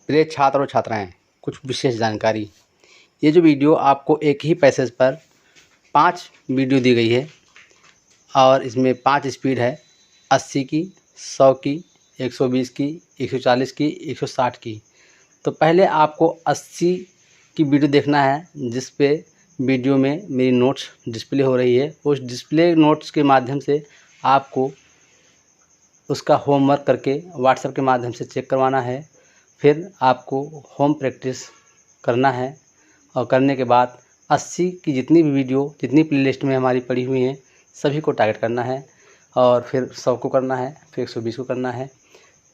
प्रिय छात्र और छात्राएं, कुछ विशेष जानकारी। ये जो वीडियो आपको एक ही पैसेज पर 5 वीडियो दी गई है और इसमें 5 स्पीड है, 80 की, 100 की, 120 की, 140 की, 160 की। तो पहले आपको 80 की वीडियो देखना है, जिस पे वीडियो में मेरी नोट्स डिस्प्ले हो रही है। उस डिस्प्ले नोट्स के माध्यम से आपको उसका होमवर्क करके व्हाट्सएप के माध्यम से चेक करवाना है। फिर आपको होम प्रैक्टिस करना है और करने के बाद 80 की जितनी भी वीडियो, जितनी प्लेलिस्ट में हमारी पड़ी हुई हैं, सभी को टारगेट करना है। और फिर 100 को करना है, फिर 120 को करना है,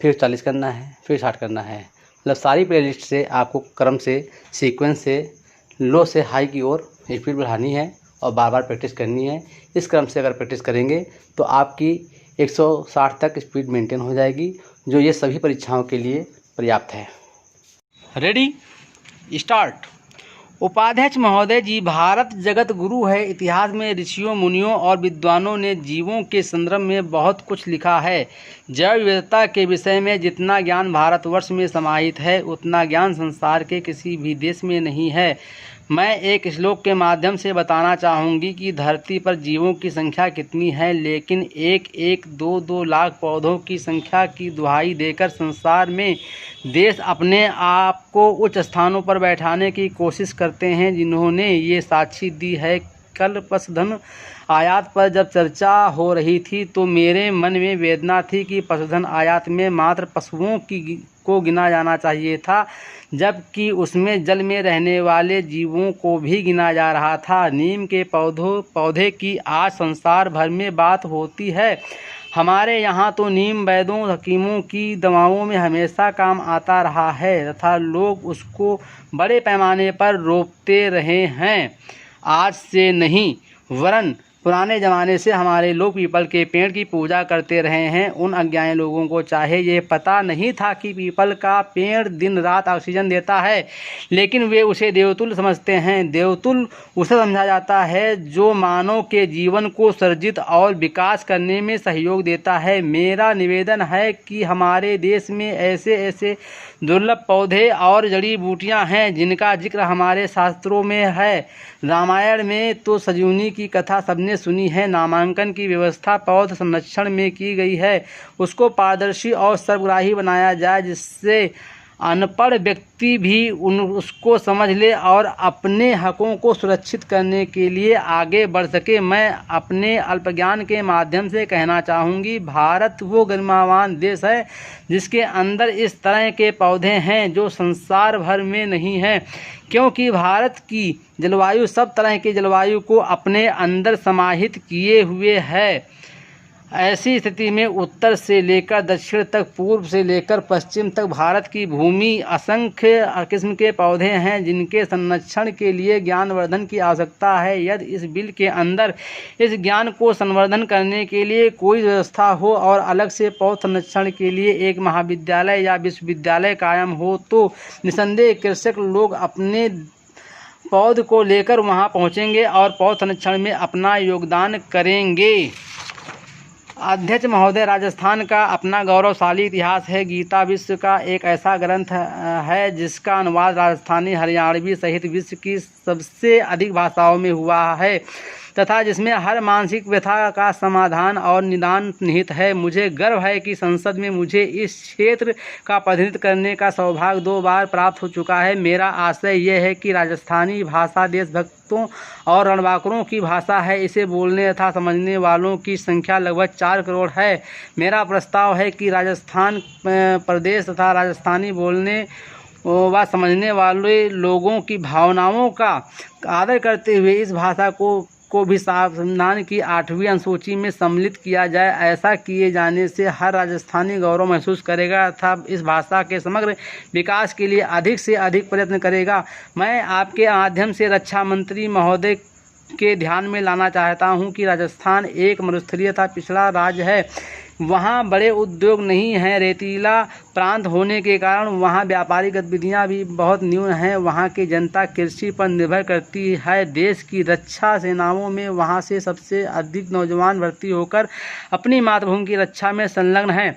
फिर 40 करना है, फिर 60 करना है। मतलब सारी प्लेलिस्ट से आपको क्रम से, सीक्वेंस से, लो से हाई की ओर स्पीड बढ़ानी है और बार बार प्रैक्टिस करनी है। इस क्रम से अगर प्रैक्टिस करेंगे तो आपकी 160 तक स्पीड मेंटेन हो जाएगी, जो ये सभी परीक्षाओं के लिए पर्याप्त है। Ready, start. उपाध्यक्ष महोदय जी, भारत जगत गुरु है। इतिहास में ऋषियों, मुनियों और विद्वानों ने जीवों के संदर्भ में बहुत कुछ लिखा है। जैव विविधता के विषय में जितना ज्ञान भारतवर्ष में समाहित है, उतना ज्ञान संसार के किसी भी देश में नहीं है। मैं एक श्लोक के माध्यम से बताना चाहूँगी कि धरती पर जीवों की संख्या कितनी है, लेकिन 1-1, 2-2 लाख पौधों की संख्या की दुहाई देकर संसार में देश अपने आप को उच्च स्थानों पर बैठाने की कोशिश करते हैं, जिन्होंने ये साक्षी दी है। कल पशुधन आयात पर जब चर्चा हो रही थी तो मेरे मन में वेदना थी कि पशुधन आयात में मात्र पशुओं को गिना जाना चाहिए था, जबकि उसमें जल में रहने वाले जीवों को भी गिना जा रहा था। नीम के पौधे की आज संसार भर में बात होती है। हमारे यहाँ तो नीम वैद्यों, हकीमों की दवाओं में हमेशा काम आता रहा है तथा लोग उसको बड़े पैमाने पर रोपते रहे हैं। आज से नहीं, वरन पुराने ज़माने से हमारे लोग पीपल के पेड़ की पूजा करते रहे हैं। उन अज्ञानी लोगों को चाहे ये पता नहीं था कि पीपल का पेड़ दिन रात ऑक्सीजन देता है, लेकिन वे उसे देवतुल्य समझते हैं। देवतुल्य उसे समझा जाता है जो मानव के जीवन को सर्जित और विकास करने में सहयोग देता है। मेरा निवेदन है कि हमारे देश में ऐसे ऐसे दुर्लभ पौधे और जड़ी बूटियां हैं जिनका जिक्र हमारे शास्त्रों में है। रामायण में तो संजीवनी की कथा सबने सुनी है। नामांकन की व्यवस्था पौध संरक्षण में की गई है। उसको पारदर्शी और सर्वग्राही बनाया जाए, जिससे अनपढ़ व्यक्ति भी उसको समझ ले और अपने हकों को सुरक्षित करने के लिए आगे बढ़ सके। मैं अपने अल्पज्ञान के माध्यम से कहना चाहूँगी, भारत वो गरिमावान देश है जिसके अंदर इस तरह के पौधे हैं जो संसार भर में नहीं हैं, क्योंकि भारत की जलवायु सब तरह की जलवायु को अपने अंदर समाहित किए हुए है। ऐसी स्थिति में उत्तर से लेकर दक्षिण तक, पूर्व से लेकर पश्चिम तक भारत की भूमि असंख्य किस्म के पौधे हैं जिनके संरक्षण के लिए ज्ञानवर्धन की आवश्यकता है। यदि इस बिल के अंदर इस ज्ञान को संवर्धन करने के लिए कोई व्यवस्था हो और अलग से पौध संरक्षण के लिए एक महाविद्यालय या विश्वविद्यालय कायम हो, तो निसंदेह कृषक लोग अपने पौध को लेकर वहां पहुंचेंगे और पौध संरक्षण में अपना योगदान करेंगे। अध्यक्ष महोदय, राजस्थान का अपना गौरवशाली इतिहास है। गीता विश्व का एक ऐसा ग्रंथ है जिसका अनुवाद राजस्थानी, हरियाणवी सहित विश्व की सबसे अधिक भाषाओं में हुआ है तथा जिसमें हर मानसिक व्यथा का समाधान और निदान निहित है। मुझे गर्व है कि संसद में मुझे इस क्षेत्र का प्रतिनिधित्व करने का सौभाग्य 2 बार प्राप्त हो चुका है। मेरा आशय यह है कि राजस्थानी भाषा देशभक्तों और रणबांकुरों की भाषा है। इसे बोलने तथा समझने वालों की संख्या लगभग 4 करोड़ है। मेरा प्रस्ताव है कि राजस्थान प्रदेश तथा राजस्थानी बोलने व समझने वाले लोगों की भावनाओं का आदर करते हुए इस भाषा को भी संविधान की 8वीं अनुसूची में सम्मिलित किया जाए। ऐसा किए जाने से हर राजस्थानी गौरव महसूस करेगा तथा इस भाषा के समग्र विकास के लिए अधिक से अधिक प्रयत्न करेगा। मैं आपके माध्यम से रक्षा मंत्री महोदय के ध्यान में लाना चाहता हूं कि राजस्थान एक मरुस्थलीय तथा पिछड़ा राज्य है। वहाँ बड़े उद्योग नहीं हैं। रेतीला प्रांत होने के कारण वहाँ व्यापारिक गतिविधियाँ भी बहुत न्यून हैं। वहाँ की जनता कृषि पर निर्भर करती है। देश की रक्षा सेनाओं में वहाँ से सबसे अधिक नौजवान भर्ती होकर अपनी मातृभूमि की रक्षा में संलग्न हैं।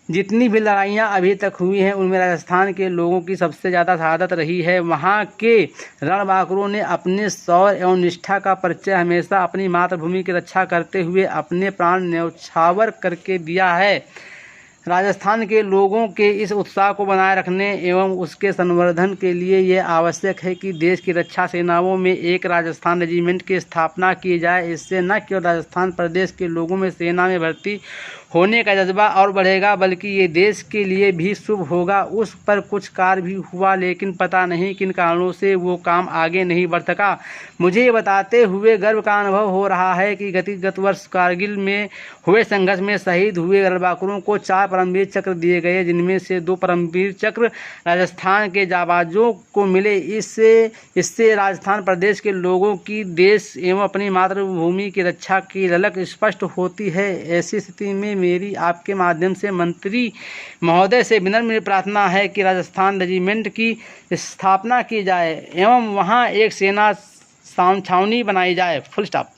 जितनी भी लड़ाइयाँ अभी तक हुई हैं उनमें राजस्थान के लोगों की सबसे ज़्यादा शहादत रही है। वहाँ के रणबांकुरों ने अपने शौर्य एवं निष्ठा का परिचय हमेशा अपनी मातृभूमि की रक्षा करते हुए अपने प्राण न्यौछावर करके दिया है। राजस्थान के लोगों के इस उत्साह को बनाए रखने एवं उसके संवर्धन के लिए यह आवश्यक है कि देश की रक्षा सेनाओं में एक राजस्थान रेजिमेंट की स्थापना की जाए। इससे न केवल राजस्थान प्रदेश के लोगों में सेना में भर्ती होने का जज्बा और बढ़ेगा बल्कि ये देश के लिए भी शुभ होगा। उस पर कुछ कार्य भी हुआ लेकिन पता नहीं किन कारणों से वो काम आगे नहीं बढ़ सका। मुझे बताते हुए गर्व का अनुभव हो रहा है कि गत वर्ष कारगिल में हुए संघर्ष में शहीद हुए रणबांकुरों को 4 परमवीर चक्र दिए गए, जिनमें से 2 परमवीर चक्र राजस्थान के जाबाजों को मिले। इससे राजस्थान प्रदेश के लोगों की देश एवं अपनी मातृभूमि की रक्षा की झलक स्पष्ट होती है। ऐसी स्थिति में मेरी आपके माध्यम से मंत्री महोदय से विनम्र प्रार्थना है कि राजस्थान रेजिमेंट की स्थापना की जाए एवं वहां एक सेना छावनी बनाई जाए। Full stop.